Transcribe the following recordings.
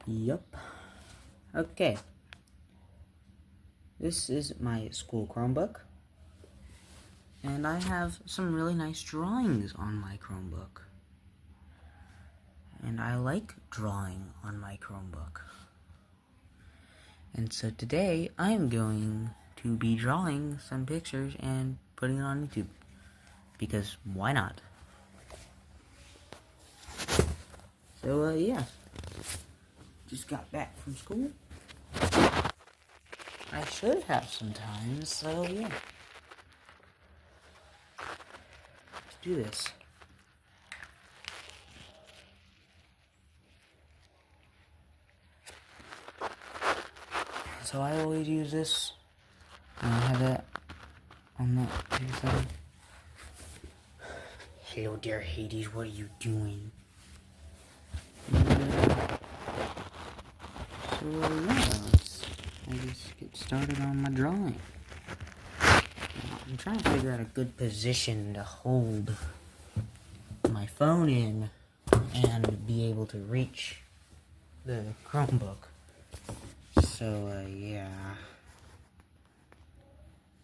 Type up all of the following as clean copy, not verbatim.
Yup. Okay. This is my school Chromebook. And I have some really nice drawings on my Chromebook. And I like drawing on my Chromebook. And so today, I am going to be drawing some pictures and putting it on YouTube. Because why not? So, yeah. Just got back from school. I should have some time, so yeah. Let's do this. So I always use this. And I have that on that other side. Hello there, Hades. What are you doing? So yeah, I just get started on my drawing. I'm trying to figure out a good position to hold my phone in and be able to reach the Chromebook. So, yeah.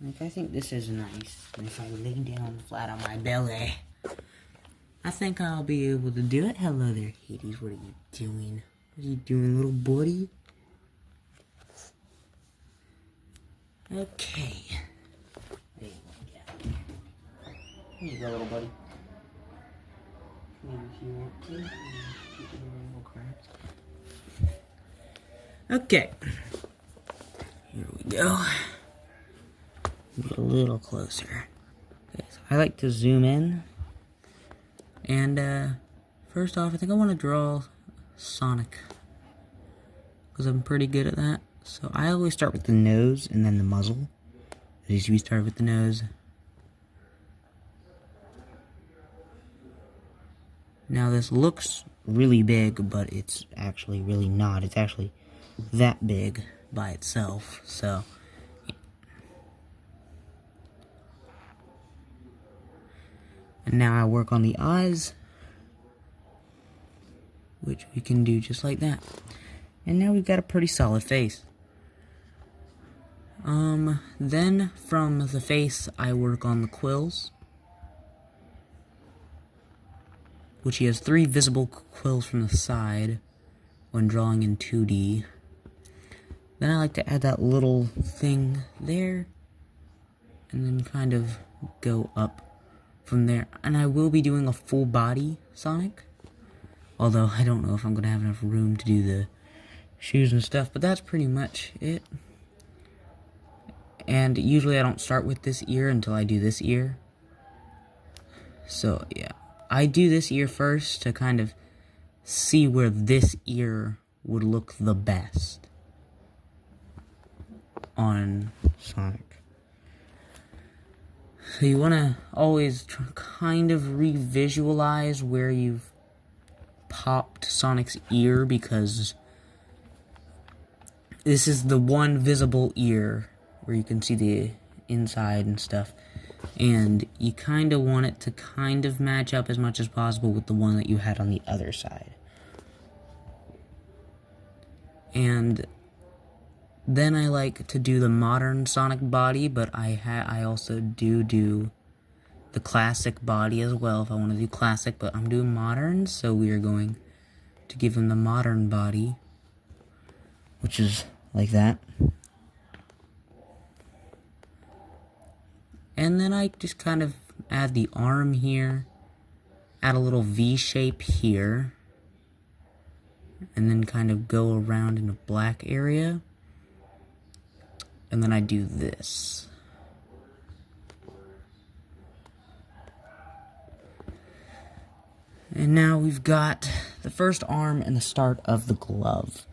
Like, I think this is nice. And if I lay down flat on my belly, I think I'll be able to do it. Hello there, Hades. What are you doing? What are you doing, little buddy? Okay. There you go, little buddy. Maybe if you want to. Keep it a little cramped. Okay. Here we go. Get a little closer. Okay, so I like to zoom in. And, first off, I think I want to draw Sonic. Because I'm pretty good at that. So I always start with the nose and then the muzzle. As you see, we start with the nose. Now this looks really big, but it's actually really not. It's actually that big by itself. So and now I work on the eyes, which we can do just like that. And now we've got a pretty solid face. Then from the face, I work on the quills, which he has 3 visible quills from the side when drawing in 2D. Then I like to add that little thing there, and then kind of go up from there. And I will be doing a full body Sonic, although I don't know if I'm going to have enough room to do the shoes and stuff, but that's pretty much it. And usually I don't start with this ear until I do this ear. So, yeah. I do this ear first to kind of see where this ear would look the best on Sonic. So you want to always kind of re-visualize where you've popped Sonic's ear, because this is the one visible ear where you can see the inside and stuff. And you kind of want it to kind of match up as much as possible with the one that you had on the other side. And then I like to do the modern Sonic body, but I also do the classic body as well if I want to do classic, but I'm doing modern, so we are going to give him the modern body, which is like that. And then I just kind of add the arm here, add a little V shape here, and then kind of go around in a black area. And then I do this. And now we've got the first arm and the start of the glove.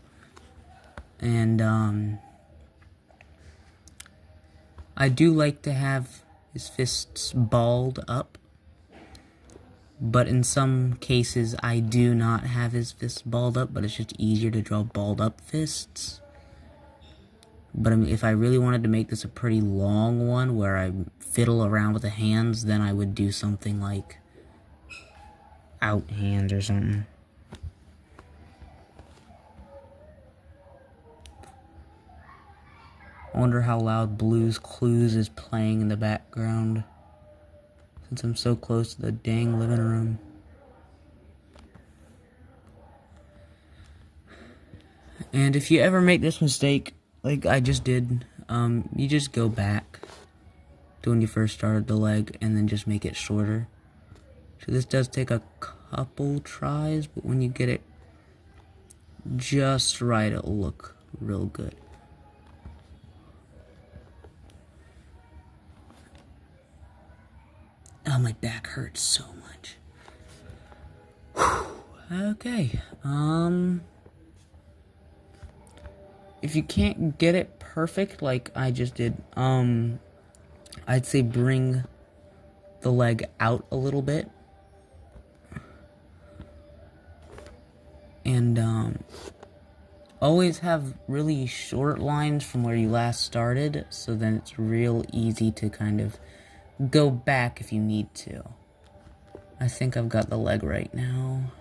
And, I do like to have his fists balled up, but in some cases I do not have his fists balled up, but it's just easier to draw balled up fists. But I mean, if I really wanted to make this a pretty long one where I fiddle around with the hands, then I would do something like out hands or something. I wonder how loud Blue's Clues is playing in the background, since I'm so close to the dang living room. And if you ever make this mistake, like I just did, you just go back to when you first started the leg and then just make it shorter. So this does take a couple tries, but when you get it just right, it'll look real good. Oh, my back hurts so much. Whew. Okay, if you can't get it perfect like I just did, I'd say bring the leg out a little bit. And, always have really short lines from where you last started, so then it's real easy to kind of go back if you need to. I think I've got the leg right now.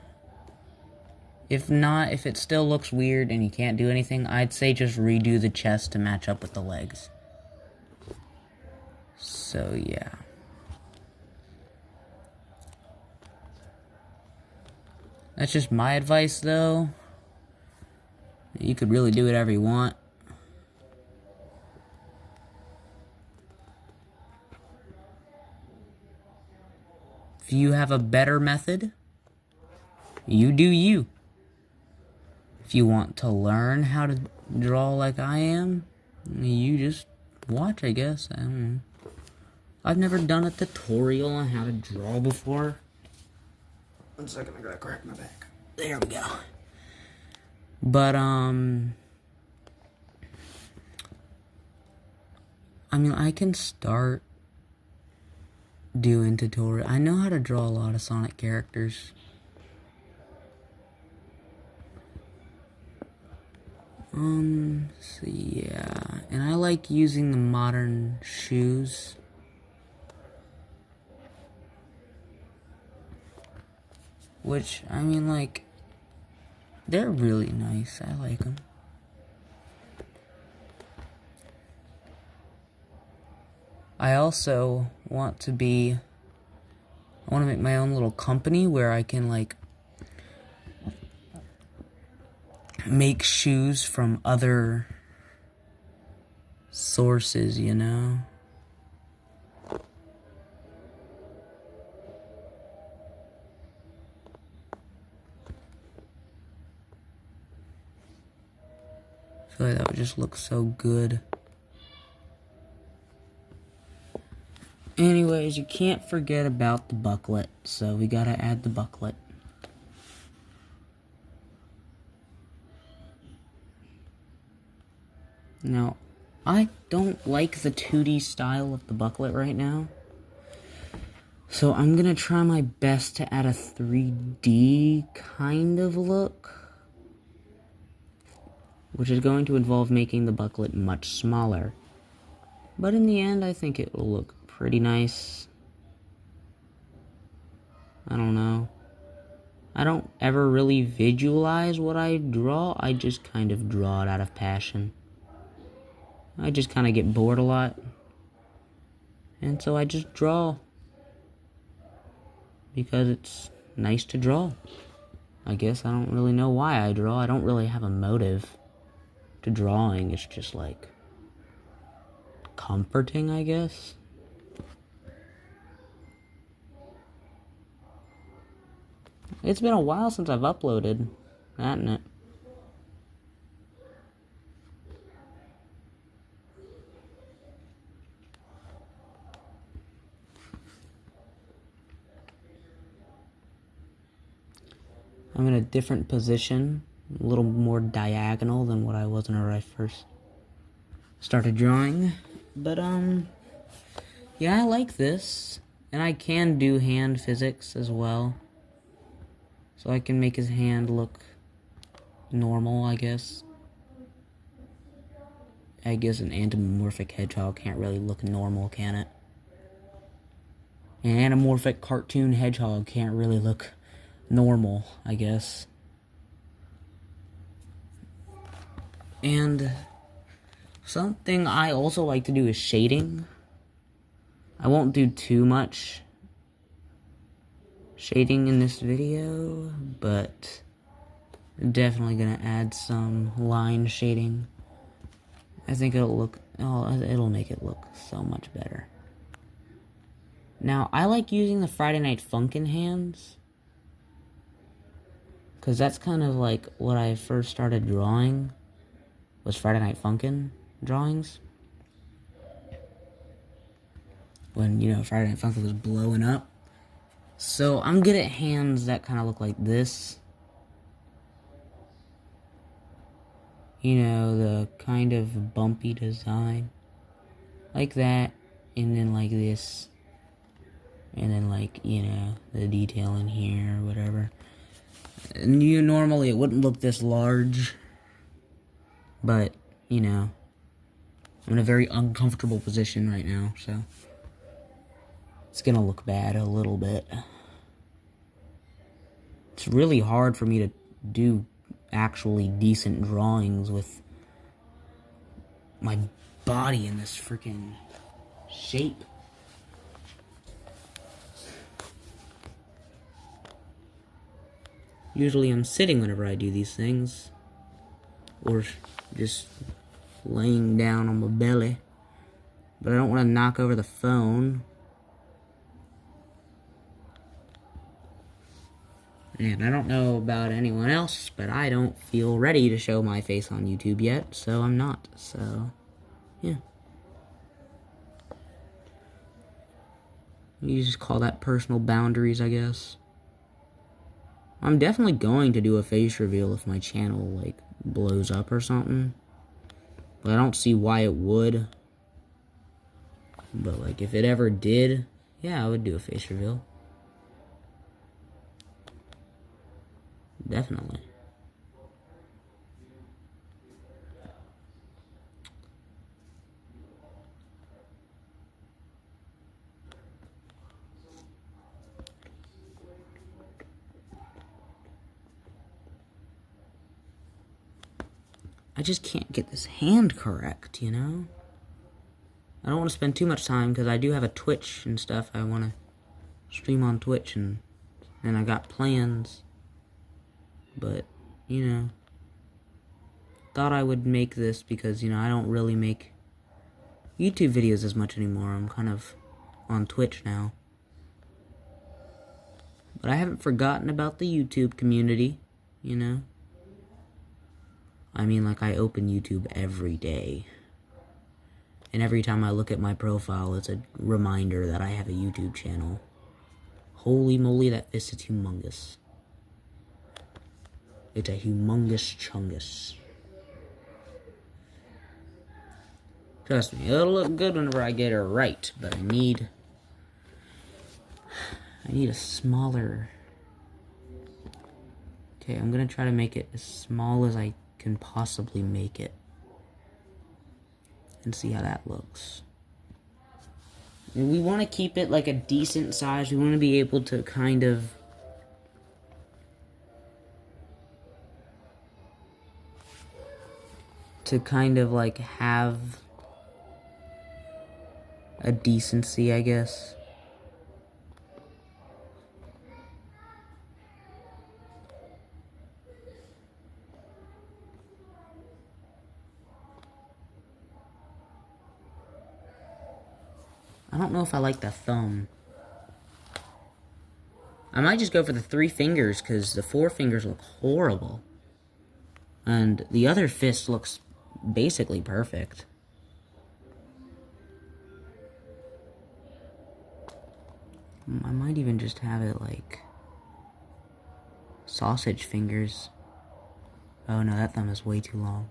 If not, if it still looks weird and you can't do anything, I'd say just redo the chest to match up with the legs. So, yeah. That's just my advice, though. You could really do whatever you want. If you have a better method, you do you. If you want to learn how to draw like I am, you just watch, I guess. I don't know. I've never done a tutorial on how to draw before. 1 second, I gotta crack my back. There we go. But, I mean, I can start doing tutorial. I know how to draw a lot of Sonic characters. So yeah, and I like using the modern shoes. Which, I mean, like, they're really nice. I like them. I also want to make my own little company where I can, like, make shoes from other sources, you know? I feel like that would just look so good. Anyways, you can't forget about the bucklet, so we gotta add the bucklet. Now, I don't like the 2D style of the bucklet right now, so I'm gonna try my best to add a 3D kind of look, which is going to involve making the bucklet much smaller. But in the end, I think it will look pretty nice. I don't know. I don't ever really visualize what I draw, I just kind of draw it out of passion. I just kind of get bored a lot. And so I just draw. Because it's nice to draw. I guess I don't really know why I draw. I don't really have a motive to drawing. It's just like comforting, I guess. It's been a while since I've uploaded, hasn't it? I'm in a different position, a little more diagonal than what I was whenever I first started drawing. But, yeah, I like this. And I can do hand physics as well. So I can make his hand look normal, I guess. I guess an anamorphic hedgehog can't really look normal, can it? An anamorphic cartoon hedgehog can't really look normal, I guess. And something I also like to do is shading. I won't do too much shading in this video, but I'm definitely gonna add some line shading. I think it'll make it look so much better. Now, I like using the Friday Night Funkin' hands, because that's kind of like what I first started drawing, was Friday Night Funkin' drawings. When, you know, Friday Night Funkin' was blowing up. So, I'm good at hands that kind of look like this. You know, the kind of bumpy design. Like that, and then like this. And then like, you know, the detail in here or whatever. And normally it wouldn't look this large. But, you know, I'm in a very uncomfortable position right now, so it's gonna look bad a little bit. It's really hard for me to do actually decent drawings with my body in this freaking shape. Usually I'm sitting whenever I do these things, or just laying down on my belly, but I don't want to knock over the phone. And I don't know about anyone else, but I don't feel ready to show my face on YouTube yet, so I'm not. So, yeah. You just call that personal boundaries, I guess. I'm definitely going to do a face reveal if my channel, like, blows up or something. But I don't see why it would. But, like, if it ever did, yeah, I would do a face reveal. Definitely. I just can't get this hand correct, you know? I don't want to spend too much time, because I do have a Twitch and stuff. I want to stream on Twitch, and I got plans. But, you know, thought I would make this because, you know, I don't really make YouTube videos as much anymore. I'm kind of on Twitch now. But I haven't forgotten about the YouTube community, you know? I mean, like, I open YouTube every day. And every time I look at my profile, it's a reminder that I have a YouTube channel. Holy moly, that fist is humongous. It's a humongous chungus. Trust me, it'll look good whenever I get it right, but I need a smaller... Okay, I'm gonna try to make it as small as I can possibly make it. And see how that looks. And we want to keep it like a decent size. We want to be able to kind of... like have a decency, I guess. I don't know if I like the thumb. I might just go for the 3 fingers, because the 4 fingers look horrible. And the other fist looks basically perfect. I might even just have it like sausage fingers. Oh no, that thumb is way too long.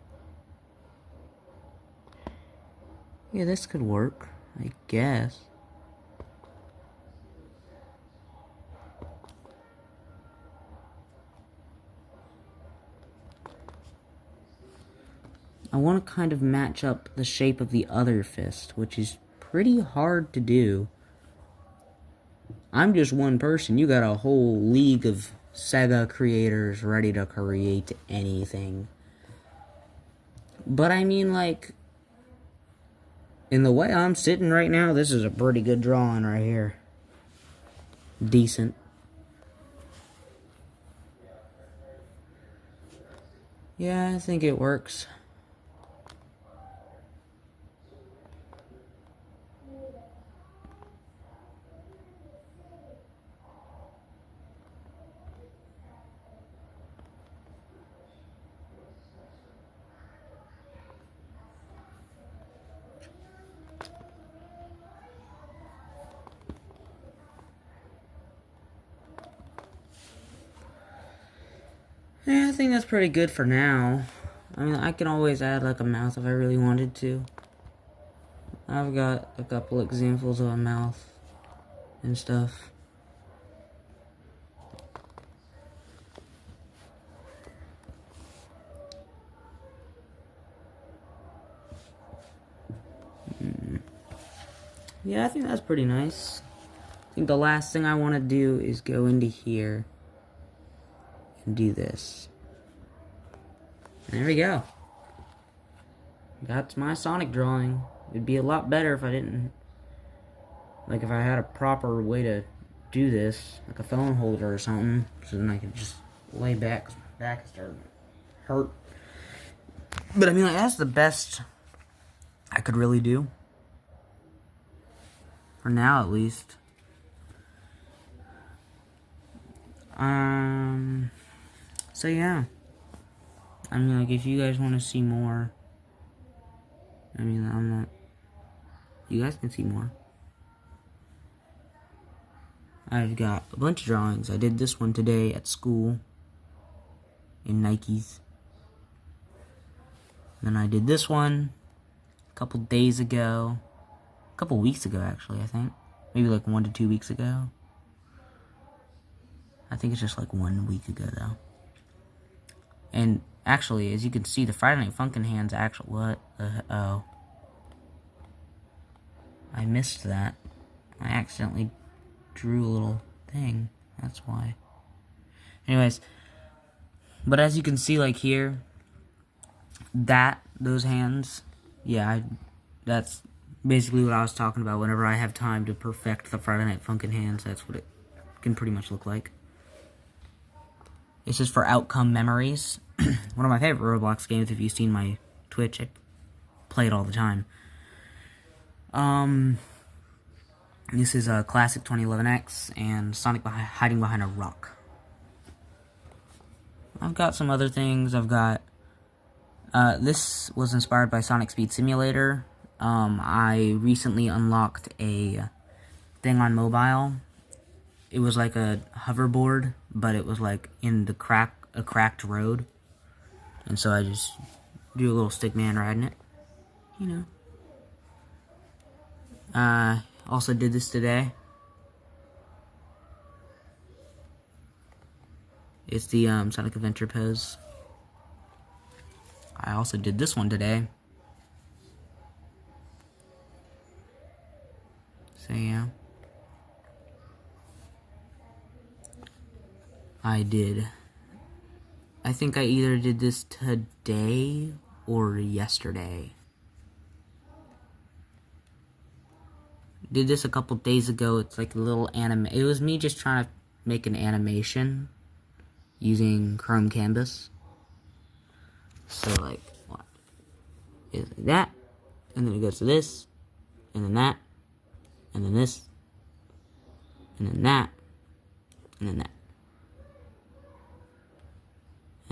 Yeah, this could work, I guess. I want to kind of match up the shape of the other fist, which is pretty hard to do. I'm just one person. You got a whole league of Sega creators ready to create anything. But I mean, like, in the way I'm sitting right now, this is a pretty good drawing right here. Decent. Yeah, I think it works. Yeah, I think that's pretty good for now. I mean, I can always add like a mouth if I really wanted to. I've got a couple examples of a mouth and stuff. Yeah, I think that's pretty nice. I think the last thing I want to do is go into here and do this. And there we go. That's my Sonic drawing. It'd be a lot better if I didn't... Like, if I had a proper way to do this, like a phone holder or something, so then I could just lay back, because my back is starting to hurt. But I mean, like, that's the best I could really do. For now, at least. So yeah. I mean, like, if you guys want to see more, I mean, I'm not, you guys can see more. I've got a bunch of drawings. I did this one today at school, in Nikes. Then I did this one a couple days ago. A couple weeks ago, actually, I think. Maybe like 1 to 2 weeks ago. I think it's just like 1 week ago, though. And actually, as you can see, the Friday Night Funkin' Hands actual... What? Oh. I missed that. I accidentally drew a little thing. That's why. Anyways. But as you can see, like here, those hands, yeah, that's basically what I was talking about. Whenever I have time to perfect the Friday Night Funkin' Hands, that's what it can pretty much look like. This is for Outcome Memories. One of my favorite Roblox games. If you've seen my Twitch, I play it all the time. This is a classic 2011X and Sonic hiding behind a rock. I've got some other things. I've got... this was inspired by Sonic Speed Simulator. I recently unlocked a thing on mobile. It was like a hoverboard, but it was like in a cracked road. And so I just do a little stick man riding it. You know. Also did this today. It's the Sonic Adventure pose. I also did this one today. So yeah. I think I either did this today or yesterday. Did this a couple days ago. It's like a little anime. It was me just trying to make an animation using Chrome Canvas. So like, what? It's like that, and then it goes to this, and then that, and then this, and then that, and then that.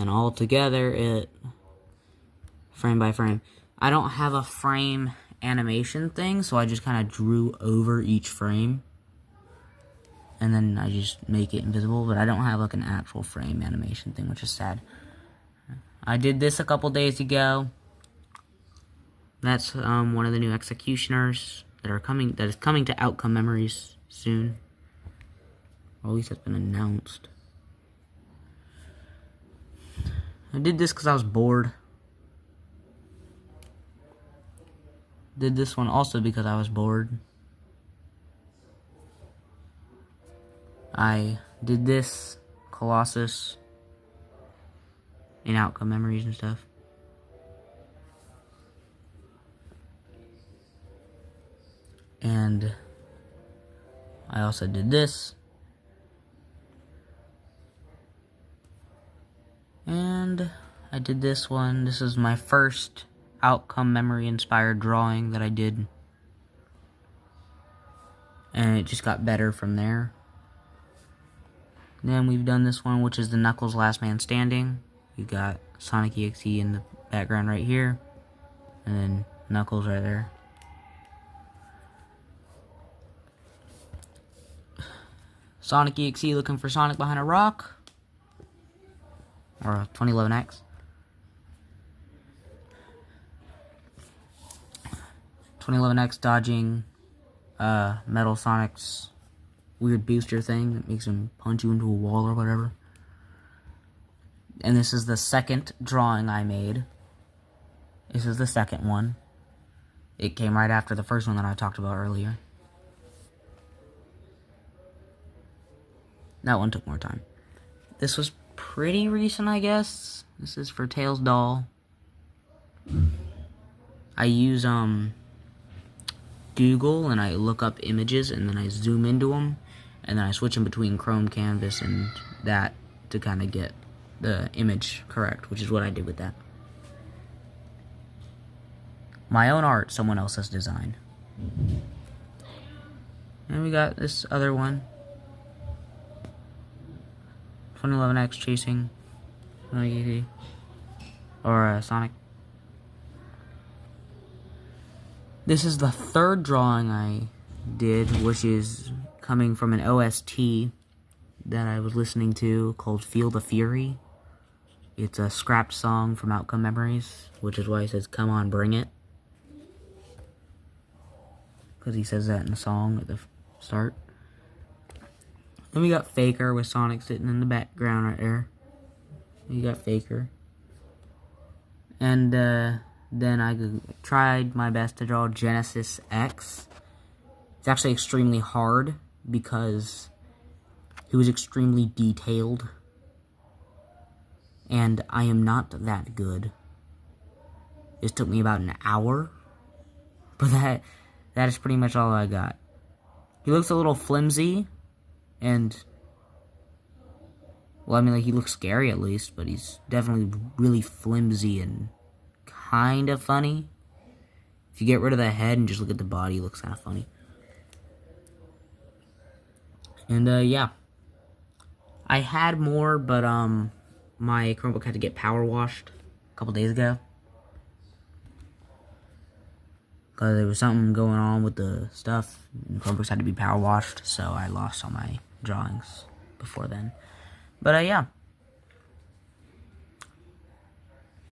And all together, it, frame by frame. I don't have a frame animation thing, so I just kind of drew over each frame. And then I just make it invisible, but I don't have like an actual frame animation thing, which is sad. I did this a couple days ago. That's one of the new executioners that is coming to Outcome Memories soon. Or at least it's been announced. I did this because I was bored. Did this one also because I was bored. I did this Colossus in Outcome Memories and stuff. And I also did this. And I did this one. This is my first Outcome Memory inspired drawing that I did. And it just got better from there. Then we've done this one, which is the Knuckles Last Man Standing. You got Sonic EXE in the background right here. And then Knuckles right there. Sonic EXE looking for Sonic behind a rock. Or a 2011X. 2011X dodging Metal Sonic's weird booster thing that makes him punch you into a wall or whatever. And this is the second drawing I made. This is the second one. It came right after the first one that I talked about earlier. That one took more time. This was pretty recent, I guess. This is for Tails Doll. I use Google and I look up images and then I zoom into them and then I switch in between Chrome Canvas and that to kind of get the image correct, which is what I did with that. My own art, someone else's design. And we got this other one. 2011X chasing Sonic. This is the third drawing I did, which is coming from an OST that I was listening to called Feel the Fury. It's a scrapped song from Outcome Memories, which is why it says, "Come on, bring it." Because he says that in the song at the start. Then we got Faker with Sonic sitting in the background right there. You got Faker. And then I tried my best to draw Genesis X. It's actually extremely hard because he was extremely detailed. And I am not that good. This took me about an hour. But that is pretty much all I got. He looks a little flimsy. And, well, I mean, like, he looks scary at least, but he's definitely really flimsy and kind of funny. If you get rid of the head and just look at the body, it looks kind of funny. And, yeah. I had more, but, my Chromebook had to get power washed a couple days ago. Because there was something going on with the stuff, and Chromebooks had to be power washed, so I lost all my drawings before then. But, yeah.